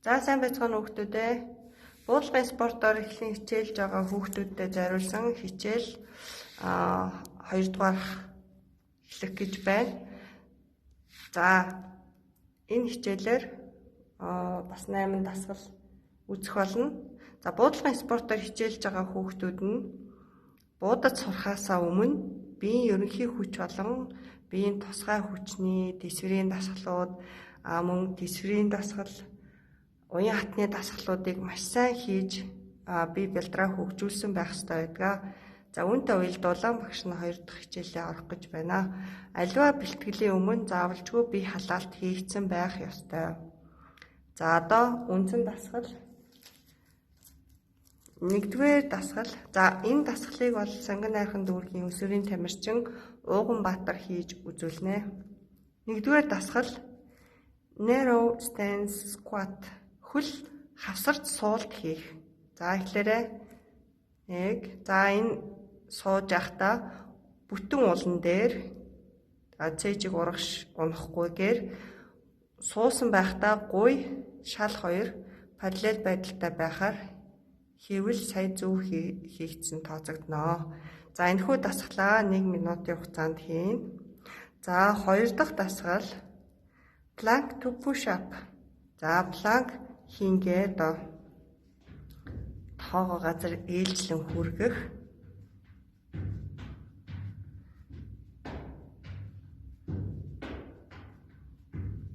За сайн байцгаана уу хүүхдүүд ээ. Буулгын спортоор эхлэн хичээлж байгаа хүүхдүүдэд зориулсан хичээл 2 дугаар эхлэх гэж байна. За энэ хичээлээр бас 8 дасгал үзэх болно. За буудлын спортоор хичээлж байгаа хүүхдүүд нь буудаж сурахаасаа өмнө биеийн ерөнхий хүч болон биеийн тусгай хүчний тэсвэрийн дасгалууд мөн тэсвэрийн дасгал уян хатны дасгалуудыг маш сайн хийж бие бэлдраа хөгжүүлсэн байх ёстой байдаг. За үүнтэй уялдуулан багш нь 2 дахь хичээлээ орох гэж байна. Аливаа бэлтгэлийн өмнө заавалжгүй бие халаалт хийгдсэн байх ёстой. За одоо үндсэн дасгал 1-р дасгал. За энэ дасгалыг бол Санган найрхан дүүргийн өсвөрийн тамирчин Ууганбаатар хийж үзүүлнэ. 1-р дасгал narrow stance squat. Хөл хавсарч суулт хийх. За эхлээрээ за энэ сууж байхдаа бүтэн улан дээр цээжиг унахгүйгээр суусан байхдаа гуй шал хоёр параллел байдалтай байхаар хийвэл сая зөв хийгдсэн тооцогдноо. За энэхүү дасгалаа 1 минутын хугацаанд хийн. За 2 дахь дасгал plank to push up. За plank хийнгээ одоо тоогоо газар ээлжлэн хүргэх.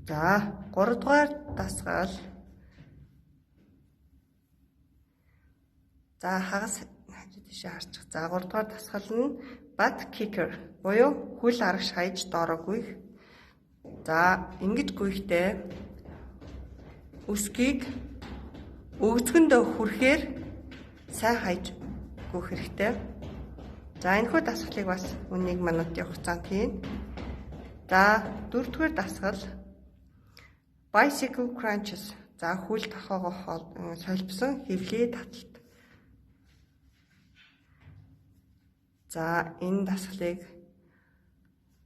За 3 дугаар дасгал. За хагас хажуу тийшээ харчих. За 3 дугаар дасгал нь butt kicker буюу хөл арагш хаяж доороо гүйх. За ингэж гүйхдээ өсгийг өгзгөндөө хүрэхээр сайн хайж гүйх хэрэгтэй. За энэхүү дасгалыг бас 1 минутын хугацаанд хийн. За 4 дугаар дасгал bicycle crunches. За хөл тохоогоо солбсон хэвлээ таталт. За энэ дасгалыг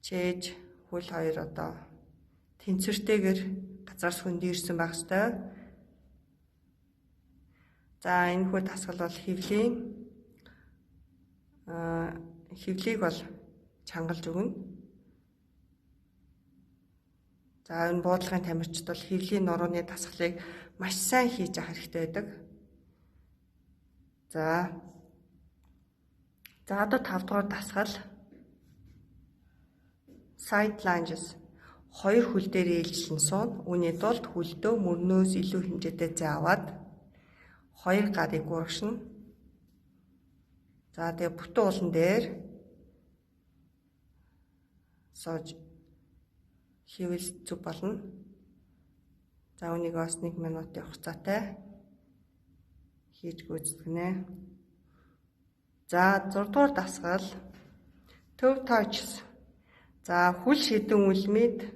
чээж хөл хоёр одоо тэнцвэртэйгээр газраас хөндөрсөн байх ёстой. За энэ хүү дасгал бол хэвлийг бол чангалж өгнө. За энэ буудлагын тамирчид бол хэвлийн нурууны дасгалыг маш сайн хийж авах хэрэгтэй байдаг. За одоо 5 дугаар дасгал side lunges. 2 хөл дээр ээлжлэн суун. Үүний тулд хөлдөө мөрнөөс илүү хэмжээтэй зааваад 2 гарыг урагшна. За тэгээ бүтэн улан дээр сууж хийвэл зүг болно. За үүнийг бас 1 минутын хугацаатай хийж гүйцэтгэнэ. За 6 дугаар дасгал toe touches. За хөл шидэн үлмид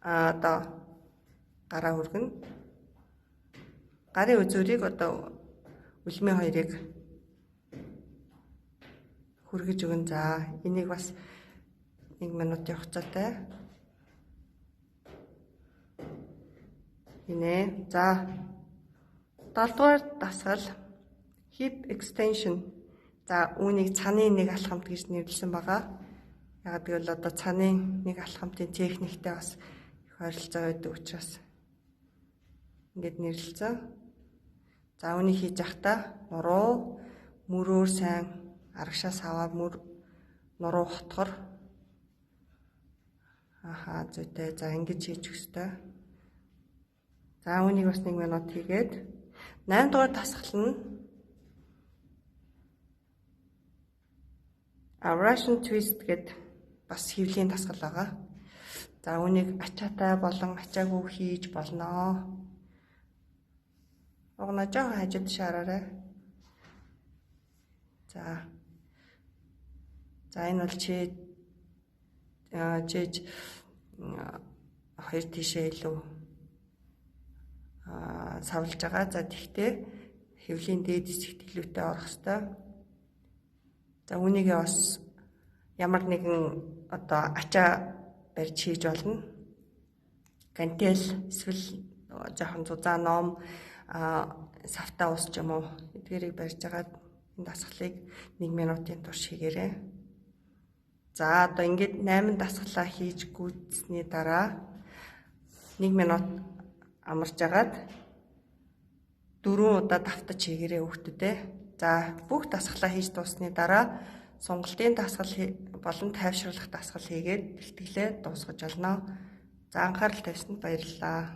одоо гараа хүргэнэ. Гарын үзүүрийг одоо үлмийн хоёрыг хүргэж өгнө. За энийг бас 1 минутын хугацаатай хийнэ. За 7 дугаар дасгал hip extension. За үүнийг цаны нэг алхамт гэж нэрлэсэн байгаа. Яг гэвэл одоо цаны нэг алхамтын техниктэй бас их ойролцоо байдаг учраас ингэж нэрлэлсэн. За үүнийг хийж явахдаа нуруу мөрөөр сайн арагшаас аваад нуруу хотгор зүйтэй. За ингэж хийж өгстэй. За үүнийг бас 1 минут хийгээд 8 дугаар дасгал нь Russian twist гэдэг бас хэвлийн дасгал байгаа. За үүнийг ачаатай болон ачаагүй хийж болноо. Огноо жоохон хажууд шаараарай. За энэ бол чээж 2 тишээ илүү савлж байгаа. За тэгтээ хэвлийн дээд хэсэгт илүүтэй орох ёстой. За үүнийгээ бас ямар нэгэн одоо ачаа барьж хийж болно. Гантел эсвэл жоохон зузаан ном савтаа ус ч юм уу эдгээрийг барьж агаад энэ дасгалыг 1 минутын турш хийгээрэй. За одоо ингээд 8 дасгалаа хийж гүйцсэний дараа 1 минут амарч агаад 4 удаа давтаж хийгээрэй хүүхдүүдээ. За бүх дасгалаа хийж дуусны дараа сонголтын дасгал болон тайвшруулах дасгал хийгээд бэлтгэлээ дуусгаж олно. За анхаарал тавьсанд баярлалаа.